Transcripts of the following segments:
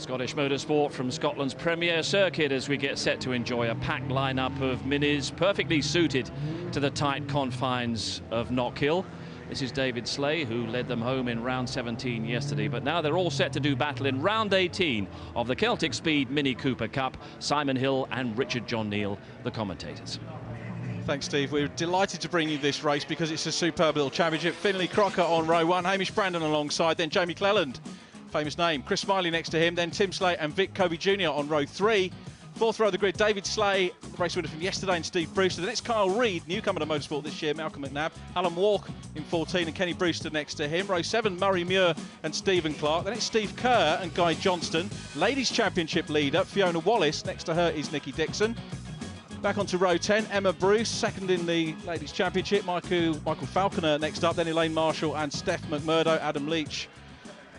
Scottish motorsport from Scotland's premier circuit as we get set to enjoy a packed lineup of minis perfectly suited to the tight confines of Knockhill. This is David Sleigh, who led them home in round 17 yesterday, but now they're all set to do battle in round 18 of the Celtic Speed Mini Cooper Cup. Simon Hill and Richard John Neal, the commentators. Thanks, Steve. We're delighted to bring you this race because it's a superb little championship. Finlay Crocker on row one, Hamish Brandon alongside, then Jamie Cleland, famous name, Chris Smiley next to him, then Tim Sleigh and Vic Covey Jnr on row three. Fourth row of the grid, David Sleigh, race winner from yesterday, and Steve Brewster. The next, Kyle Reid, newcomer to motorsport this year, Malcolm McNabb. Alan Walk in 14 and Kenny Brewster next to him. Row 7, Murray Muir and Stephen Clark. Then it's Steve Kerr and Guy Johnston. Ladies Championship leader, Fiona Wallace. Next to her is Nikki Dixon. Back onto row 10, Emma Bruce, second in the Ladies Championship. Michael Falconer next up, then Elaine Marshall and Steph McMurdo. Adam Leach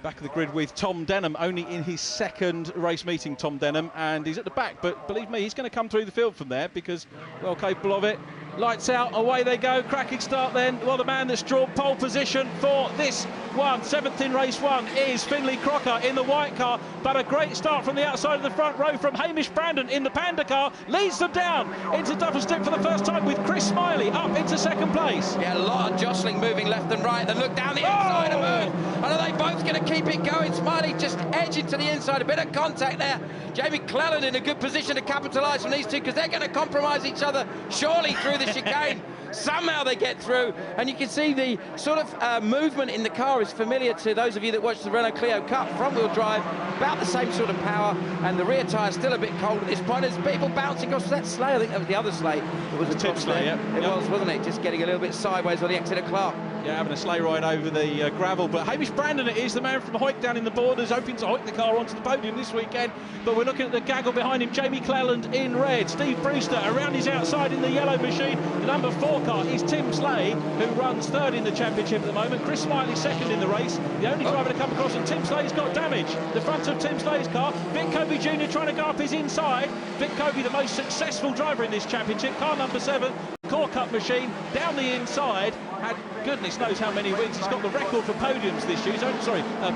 back of the grid with Tom Denham, only in his second race meeting, Tom Denham, and he's at the back, but believe me, he's going to come through the field from there because well capable of it. Lights out, away they go, cracking start then. Well, the man that's drawn pole position for this one, seventh in race one, is Finlay Crocker in the white car, but a great start from the outside of the front row from Hamish Brandon in the Panda car, leads them down into double stick for the first time with Chris Smiley up into second place. Yeah, a lot of jostling, moving left and right, then look down the inside and move. And are they both going to keep it going? Smiley just edging to the inside, a bit of contact there. Jamie Cleland in a good position to capitalise from these two because they're going to compromise each other surely through the chicane. Somehow they get through, and you can see the sort of movement in the car is familiar to those of you that watch the Renault Clio Cup. Front-wheel drive, about the same sort of power, and the rear tyre still a bit cold at this point. There's people bouncing across that Sleigh. I think that was the other Sleigh. It was a Tim Sleigh, yeah. It was, wasn't it? Just getting a little bit sideways on the exit of Clark. Yeah, having a sleigh ride over the gravel. But Hamish Brandon it is, the man from Hoyt down in the Borders, hoping to hoik the car onto the podium this weekend. But we're looking at the gaggle behind him, Jamie Cleland in red. Steve Brewster around his outside in the yellow machine. The number 4 car is Tim Sleigh, who runs third in the championship at the moment. Chris Smiley second in the race. The only driver to come across, and Tim Sleigh's got damage. The front of Tim Sleigh's car. Vic Covey Jnr trying to go up his inside. Vic Covey, the most successful driver in this championship. Car number 7. Core Cup machine down the inside, had goodness knows how many wins. He's got the record for podiums this year.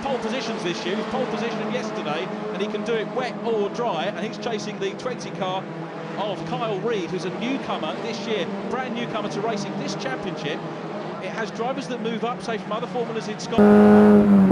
Pole positions this year. He was pole position yesterday, and he can do it wet or dry. And he's chasing the 20 car of Kyle Reid, who's a newcomer this year, brand newcomer to racing this championship. It has drivers that move up, say from other formulas in Scotland.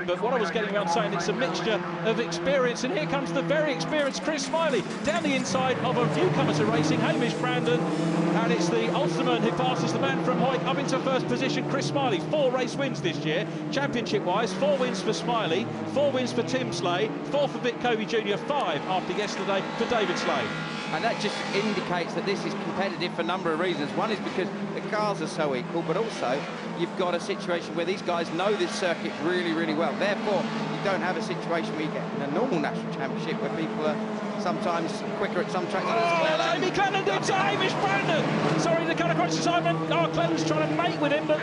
But what I was getting around saying, it's a mixture of experience, and here comes the very experienced Chris Smiley down the inside of a newcomer to racing, Hamish Brandon, and it's the Ulsterman who passes the man from Hoyt up into first position. Chris Smiley, 4 race wins this year, championship wise, 4 wins for Smiley, 4 wins for Tim Sleigh, 4 for Vic Covey Jnr, 5 after yesterday for David Sleigh. And that just indicates that this is competitive for a number of reasons. One is because the cars are so equal, but also you've got a situation where these guys know this circuit really, really well. Therefore, you don't have a situation where you get in a normal national championship where people are sometimes quicker at some tracks. Jamie Cleland into Hamish Brandon. Sorry to cut across the Simon. Cleland's trying to mate with him, but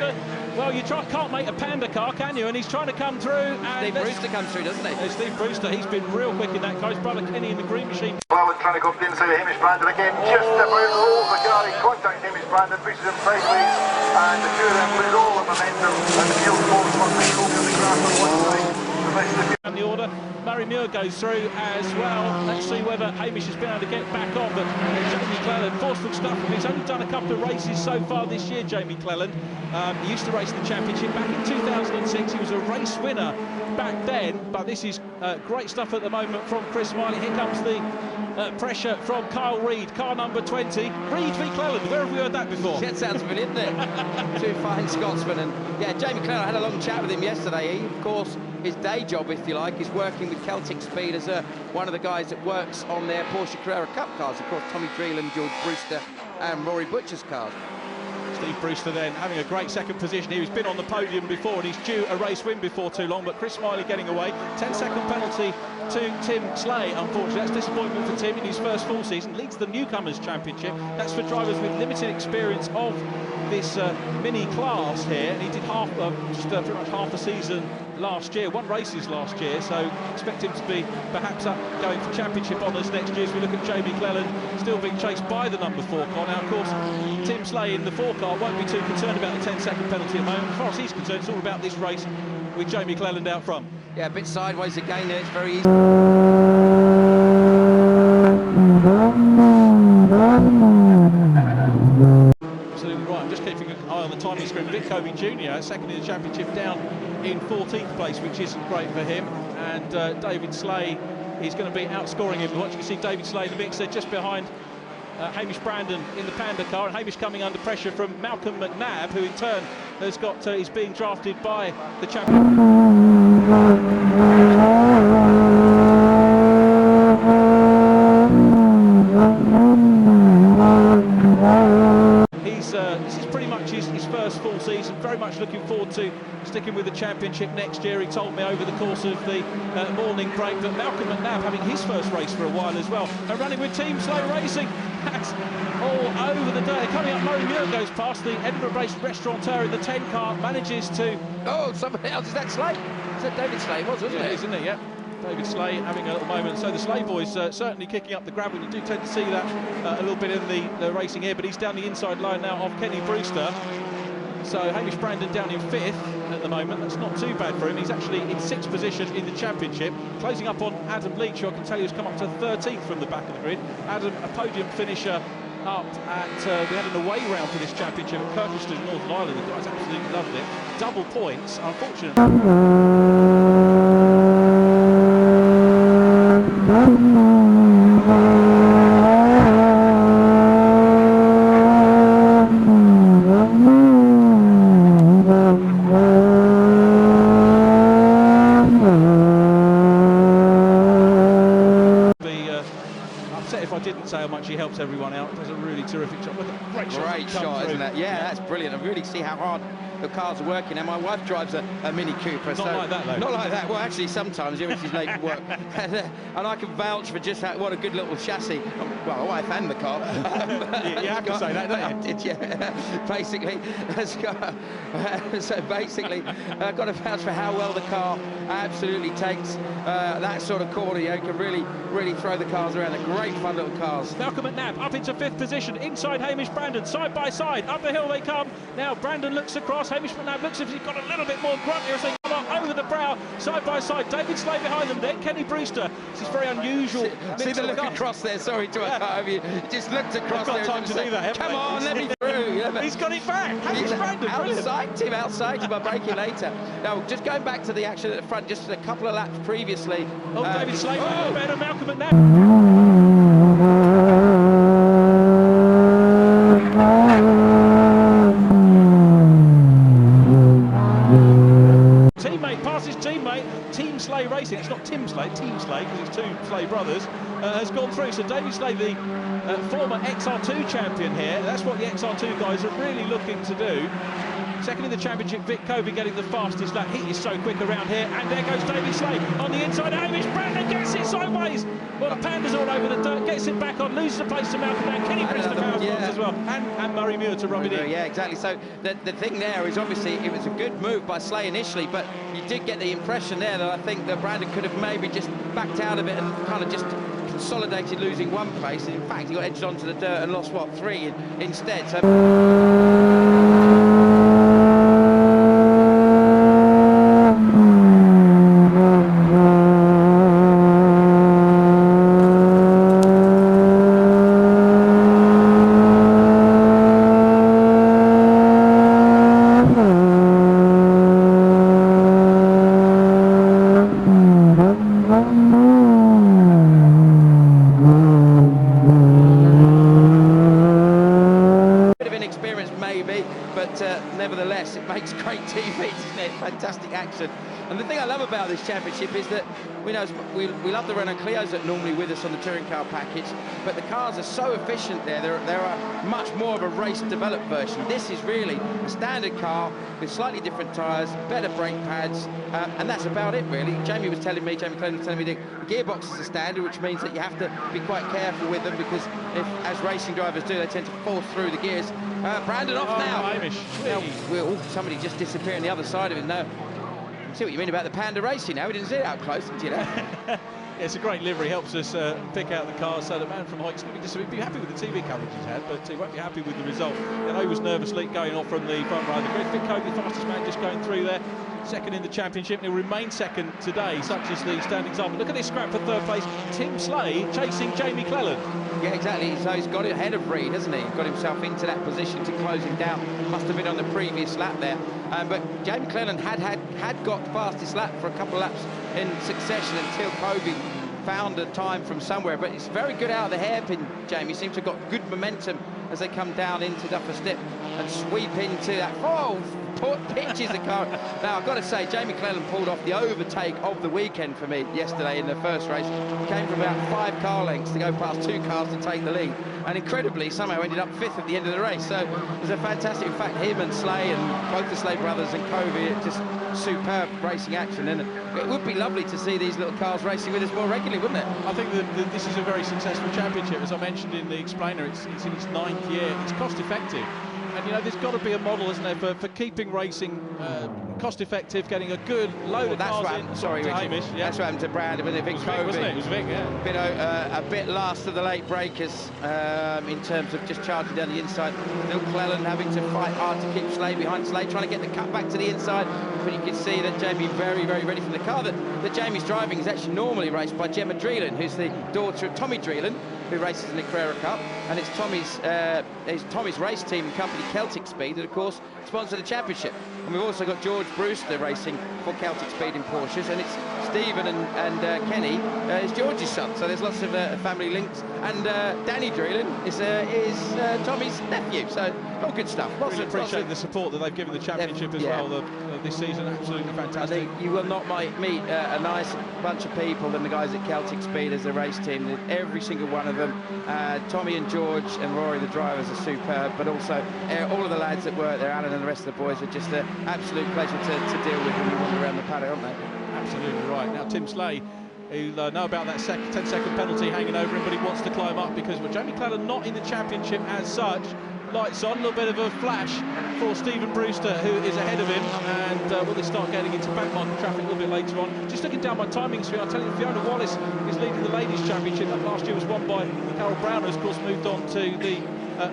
well, you can't mate a Panda car, can you? And he's trying to come through. And Steve Brewster comes through, doesn't he? Steve Brewster, he's been real quick in that car. His brother Kenny in the green machine. Well, it's trying to go up the inside of Hamish Brandon again. Just about rolls the car in contact with Hamish Brandon, pushes him sideways, and the two of them lose all the momentum, and the field falls on the shoulder of the grass on one side. And the order, Murray Muir goes through as well. Let's see whether Hamish has been able to get back on, but Jamie Cleland, forceful stuff from him. He's only done a couple of races so far this year, Jamie Cleland. He used to race the championship back in 2006. He was a race winner back then, but this is great stuff at the moment from Chris Smiley. Here comes the pressure from Kyle Reid, car number 20. Reid v Cleland, where have we heard that before? That sounds familiar, isn't it? Two fine Scotsmen. And yeah, Jamie Cleland, I had a long chat with him yesterday. He, of course, his day job, if you like, is working with Celtic Speed as one of the guys that works on their Porsche Carrera Cup cars. Of course, Tommy Dreeland, George Brewster and Rory Butcher's cars. Steve Brewster then having a great second position here. He's been on the podium before and he's due a race win before too long, but Chris Smiley getting away. 10-second penalty to Tim Sleigh, unfortunately. That's disappointment for Tim in his first full season. Leads the Newcomers Championship. That's for drivers with limited experience of this mini class here, and he did pretty much half the season last year, won races last year, so expect him to be perhaps up going for championship honours next year. As we look at Jamie Cleland still being chased by the number 4 car. Now of course Tim Sleigh in the 4 car won't be too concerned about the 10-second penalty at the moment. As far as he's concerned, it's all about this race with Jamie Cleland out front. Yeah, a bit sideways again there, it's very easy. Absolutely right. I'm just keeping an eye on the timing screen. Vic Covey Jnr, second in the championship, down in 14th place, which isn't great for him. And David Sleigh is going to be outscoring him. Watch, you can see David Sleigh in the mix there, just behind Hamish Brandon in the Panda car, and Hamish coming under pressure from Malcolm McNabb, who in turn has got is being drafted by the champion. This is pretty much his first full season. Very much looking forward to sticking with the championship next year. He told me over the course of the morning break that Malcolm McNabb having his first race for a while as well, and running with Team Sleigh Racing. That's all over the day. Coming up, Murray Muir goes past the Edinburgh-based restaurateur in the 10 car, manages to... Oh, somebody else, is that Sleigh? Is that David Sleigh? Wasn't it? Yeah, isn't it? Yeah. David Sleigh having a little moment. So the Sleigh boys certainly kicking up the gravel. You do tend to see that a little bit in the racing here, but he's down the inside line now of Kenny Brewster. So Hamish Brandon down in 5th at the moment. That's not too bad for him. He's actually in 6th position in the championship, closing up on Adam Leach, who I can tell you has come up to 13th from the back of the grid. Adam, a podium finisher up at, we had an away round for this championship at Kirkliston, Northern Ireland. The guys absolutely loved it. Double points, unfortunately. If I didn't say how much he helps everyone out, does a really terrific job. Look at great shot, isn't it? Yeah, that's brilliant. I really see how hard the cars are working. And my wife drives a Mini Cooper. Not like that, though. Not like that. Well, actually, sometimes if she's making work, and I can vouch for just what a good little chassis. Well, my wife and the car. You have to say that, don't you? Yeah, basically. So basically, I've got to vouch for how well the car absolutely takes that sort of corner. You can really throw the cars around. They're great fun little cars. Malcolm McNabb up into 5th position, inside Hamish Brandon, side by side, up the hill they come. Now Brandon looks across, Hamish McNabb looks as if he's got a little bit more grunt here as they come up over the brow, side by side. David Sleigh behind them, then Kenny Brewster. This is very unusual. See the look across there, sorry to have you. Just looked across there. Time to do that, come on, let me through. Yeah, he's got it back. Hamish Brandon, outside him by braking later. Now, just going back to the action at the front, just a couple of laps previously. Oh, David Sleigh better, Malcolm McNabb. Teammate passes teammate. Team Sleigh Racing, it's not Tim Sleigh, Team Sleigh, because it's 2 Sleigh brothers, has gone through. So David Sleigh, the former XR2 champion here, that's what the XR2 guys are really looking to do. Second in the championship, Vic Covey getting the fastest lap. He is so quick around here, and there goes David Sleigh on the inside. Hamish Brandon gets it sideways. Well, the Panda's all over the dirt, gets it back on, loses the place to Malcolm and Kenny Brewster as well, and Murray Muir to rub it in. Yeah, exactly. So the thing there is obviously it was a good move by Sleigh initially, but you did get the impression there that I think that Brandon could have maybe just backed out of it and kind of just consolidated losing 1 place. And in fact, he got edged onto the dirt and lost, what, 3 instead. So. Nevertheless, it makes great TV to there, fantastic action. And the thing I love about this championship is that we love the Renault Clios that are normally with us on the touring car package, but the cars are so efficient there. They're a much more of a race-developed version. This is really a standard car with slightly different tyres, better brake pads, and that's about it, really. Jamie Cleland was telling me the gearboxes are standard, which means that you have to be quite careful with them, because as racing drivers do, they tend to fall through the gears. Brandon off now. Hamish. Now somebody just disappeared on the other side of it. No. See what you mean about the Panda racing now. We didn't see it up close, did you know? Yeah, it's a great livery, helps us pick out the cars, so the man from Hoyt's going to be happy with the TV coverage he's had, but he won't be happy with the result. I know he was nervously going off from the front row of the grid. Vic Covey, fastest man, just going through there, second in the championship, and he'll remain second today, such as the standings are. But look at this scrap for third place. Tim Sleigh chasing Jamie Cleland. Yeah, exactly. So he's got it ahead of Reed, hasn't he? Got himself into that position to close him down. Must have been on the previous lap there. But Jamie Cleland had got fastest lap for a couple of laps in succession until Covey found a time from somewhere. But it's very good out of the hairpin, Jamie. Seems to have got good momentum as they come down into Duffer Stip and sweep into that. Oh, pitches the car. Now, I've got to say, Jamie Cleland pulled off the overtake of the weekend for me yesterday in the first race. Came from about 5 car lengths to go past 2 cars to take the lead. And incredibly, somehow ended up 5th at the end of the race. So it was a fantastic, in fact, him and Sleigh and both the Sleigh brothers and Covey, just superb racing action. And it would be lovely to see these little cars racing with us more regularly, wouldn't it? I think that this is a very successful championship. As I mentioned in the explainer, it's in its 9th year. It's cost effective. And, you know, there's got to be a model, isn't there, for keeping racing cost-effective, getting a good load of cars in. Sorry, Hamish. Yeah. That's what happened to Brad, wasn't it? Vic Covey. Wasn't it? It was Vic, yeah. Been a bit last to the late breakers in terms of just charging down the inside. Bill Cleland having to fight hard to keep Sleigh behind. Sleigh trying to get the cut back to the inside. But you can see that Jamie very, very ready from the car that Jamie's driving is actually normally raced by Gemma Dreelan, who's the daughter of Tommy Dreelan, who races in the Carrera Cup, and it's Tommy's race team and company Celtic Speed that, of course, sponsor the championship. And we've also got George Brewster racing for Celtic Speed in Porsches, and it's Stephen and Kenny is George's son, so there's lots of family links. And Danny Dreelan is Tommy's nephew, so all good stuff. Really appreciate the support that they've given the championship as well this season. Absolutely fantastic. I think you will not meet a nice bunch of people than the guys at Celtic Speed as a race team. Every single one of them. Tommy and George and Rory, the drivers, are superb, but also all of the lads that work there, Alan and the rest of the boys, are just an absolute pleasure to deal with when you wander around the paddock, aren't they? Absolutely right. Now Tim Sleigh, who'll know about that 10-second penalty hanging over him, but he wants to climb up because Jamie Cleland not in the championship as such. Lights on, a little bit of a flash for Stephen Brewster, who is ahead of him, and will they start getting into back market traffic a little bit later on. Just looking down my timing screen, I'll tell you, Fiona Wallace is leading the ladies' championship. That last year was won by Carol Brown, who of course moved on to the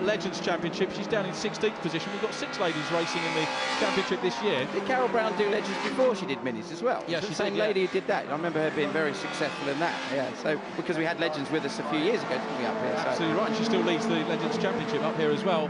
Legends Championship. She's down in 16th position. We've got 6 ladies racing in the championship this year. Did Carol Brown do Legends before she did Minis as well? Yeah, she's the same lady who did that. I remember her being very successful in that. Yeah, so because we had Legends with us a few years ago, didn't we, up here? So. Absolutely right. She still leads the Legends Championship up here as well.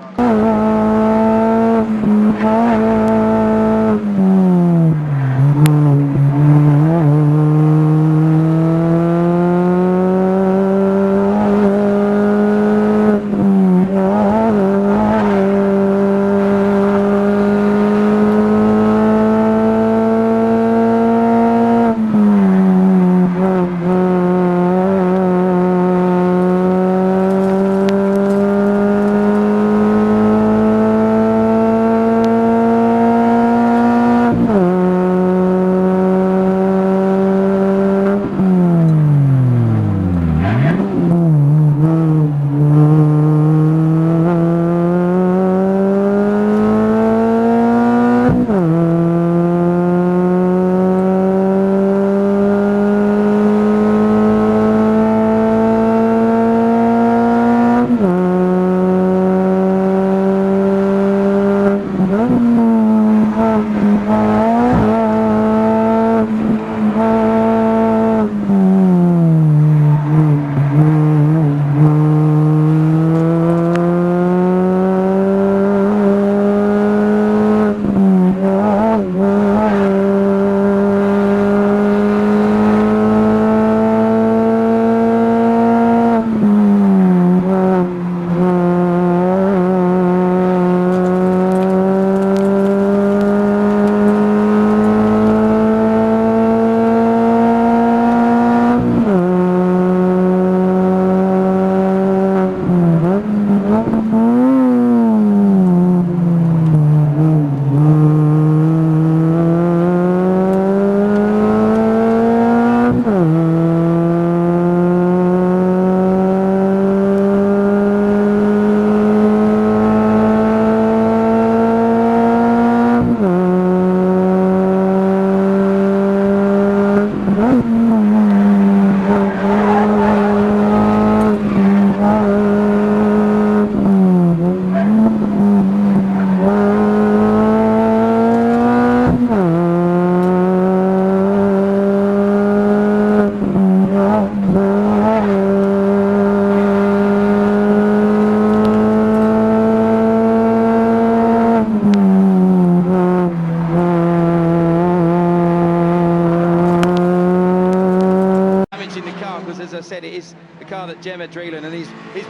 said, it is the car that Gemma Dreelan and his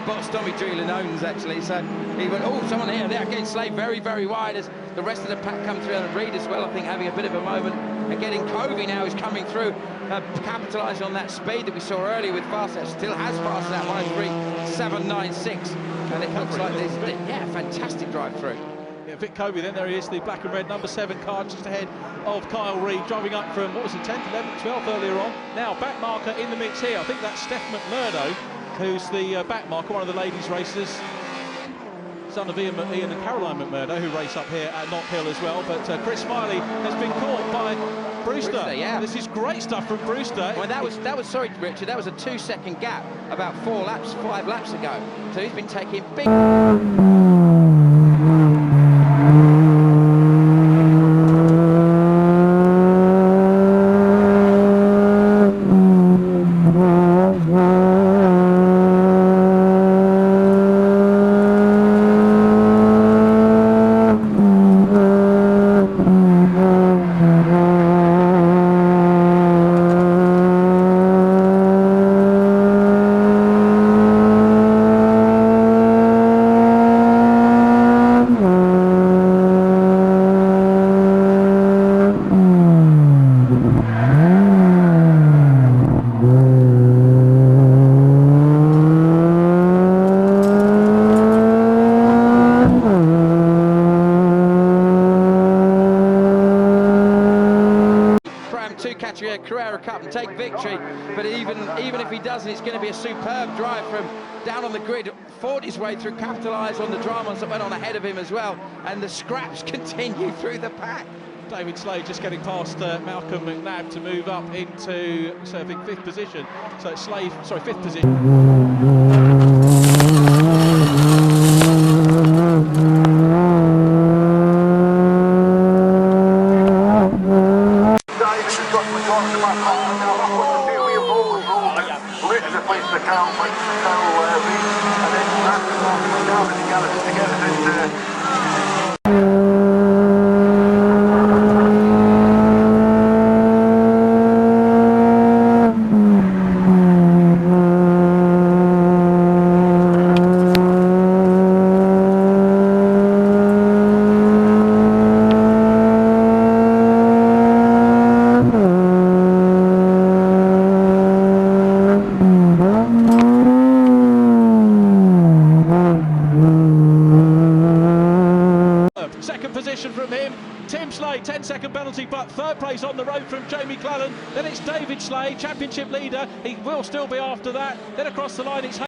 boss Tommy Dreelan owns, actually. So he went, oh, someone here, there again, Sleigh very, very wide as the rest of the pack come through, and Reed as well, I think, having a bit of a moment. And getting Covey now is coming through, capitalising on that speed that we saw earlier with Fastnet. Still has Fastnet at 1:3.796, and it looks like this, yeah, fantastic drive through. Yeah, Vic Covey, then there he is, the black and red number 7 car just ahead of Kyle Reid, driving up from, what was it, 10th, 11th, 12th earlier on. Now back marker in the mix here. I think that's Steph McMurdo, who's the back marker, one of the ladies racers, son of Ian and Caroline McMurdo, who race up here at Knockhill as well. But Chris Smiley has been caught by Brewster. Yeah. This is great stuff from Brewster. Well, that was sorry, Richard, that was a 2-second gap about 5 laps ago. So he's been taking big. Carrera Cup and take victory, but even if he doesn't, it's going to be a superb drive from down on the grid, fought his way through, capitalised on the dramas that went on ahead of him as well, and the scraps continue through the pack. David Sleigh just getting past Malcolm McNabb to move up into, so I think, 5th position. So it's Sleigh, sorry, 5th position. From him, Tim Sleigh, 10-second penalty, but 3rd place on the road from Jamie Cleland. Then it's David Sleigh, championship leader. He will still be after that. Then across the line, it's